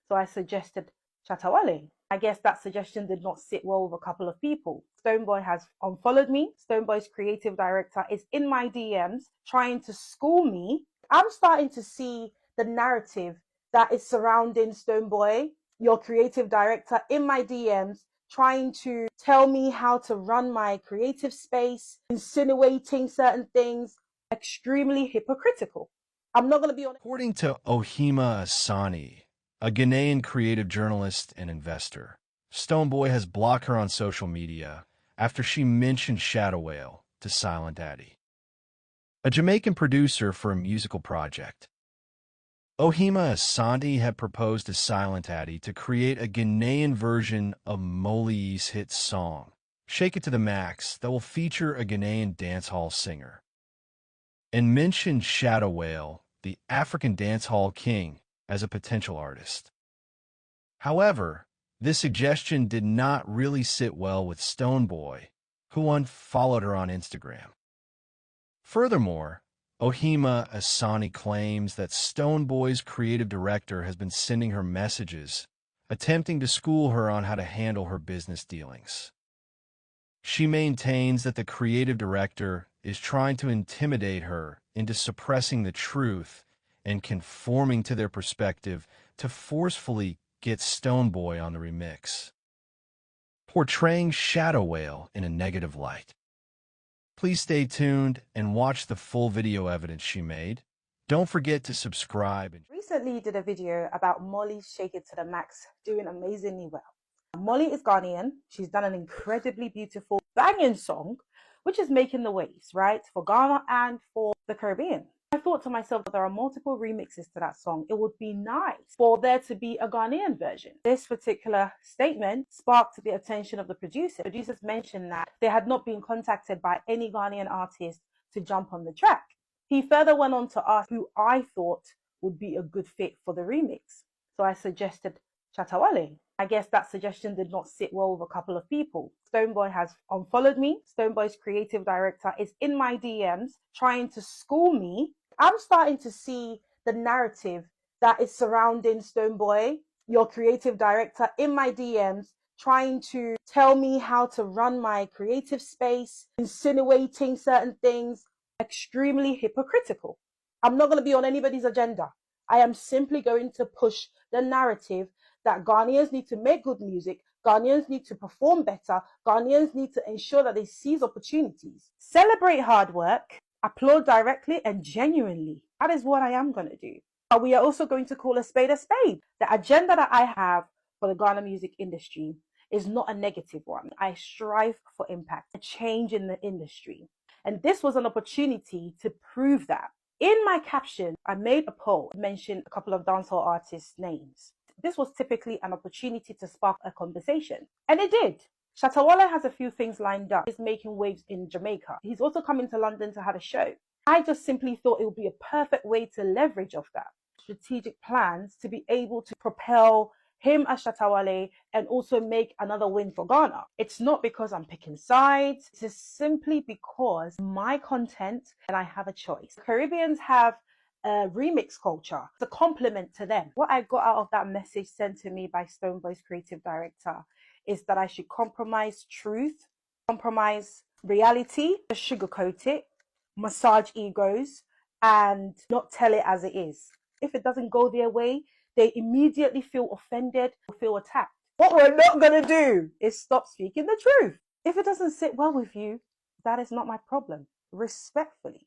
So I suggested Shatta Wale. I guess that suggestion did not sit well with a couple of people. Stonebwoy has unfollowed me. Stonebwoy's creative director is in my DMs trying to school me. I'm starting to see the narrative that is surrounding Stonebwoy, your creative director, in my DMs trying to tell me how to run my creative space, insinuating certain things, extremely hypocritical. I'm not going to be on. According to Ohima Asani, a Ghanaian creative journalist and investor, Stonebwoy has blocked her on social media after she mentioned Shatta Wale to Silent Addy, a Jamaican producer for a musical project. Ohima Asani had proposed to Silent Addy to create a Ghanaian version of Moli's hit song, Shake It to the Max, that will feature a Ghanaian dancehall singer, and mentioned Shatta Wale, the African dancehall king, as a potential artist. However, this suggestion did not really sit well with Stonebwoy, who unfollowed her on Instagram. Furthermore, Ohima Asani claims that Stonebwoy's creative director has been sending her messages, attempting to school her on how to handle her business dealings. She maintains that the creative director is trying to intimidate her into suppressing the truth and conforming to their perspective to forcefully get Stonebwoy on the remix, portraying Shatta Wale in a negative light. Please stay tuned and watch the full video evidence she made. Don't forget to subscribe. Recently did a video about Molly's Shake It to the Max doing amazingly well. Molly is Ghanaian. She's done an incredibly beautiful banging song, which is making the waves, right? For Ghana and for the Caribbean. I thought to myself that there are multiple remixes to that song. It would be nice for there to be a Ghanaian version. This particular statement sparked the attention of the producer. Producers mentioned that they had not been contacted by any Ghanaian artist to jump on the track. He further went on to ask who I thought would be a good fit for the remix. So I suggested Shatta Wale. I guess that suggestion did not sit well with a couple of people. Stonebwoy has unfollowed me. Stonebwoy's creative director is in my DMs trying to school me. I'm starting to see the narrative that is surrounding Stonebwoy, your creative director, in my DMs trying to tell me how to run my creative space, insinuating certain things, extremely hypocritical. I'm not going to be on anybody's agenda. I am simply going to push the narrative that Ghanaians need to make good music, Ghanaians need to perform better, Ghanaians need to ensure that they seize opportunities. Celebrate hard work, applaud directly and genuinely. That is what I am going to do. But we are also going to call a spade a spade. The agenda that I have for the Ghana music industry is not a negative one. I strive for impact, a change in the industry. And this was an opportunity to prove that. In my caption, I made a poll, mentioned a couple of dancehall artists' names. This was typically an opportunity to spark a conversation. And it did. Shatta Wale has a few things lined up. He's making waves in Jamaica. He's also coming to London to have a show. I just simply thought it would be a perfect way to leverage off that. Strategic plans to be able to propel him as Shatta Wale and also make another win for Ghana. It's not because I'm picking sides. It's simply because my content and I have a choice. Caribbeans have a remix culture. It's a compliment to them. What I got out of that message sent to me by Stonebwoy's creative director is that I should compromise truth, compromise reality, sugarcoat it, massage egos, and not tell it as it is. If it doesn't go their way, they immediately feel offended or feel attacked. What we're not going to do is stop speaking the truth. If it doesn't sit well with you, that is not my problem. Respectfully.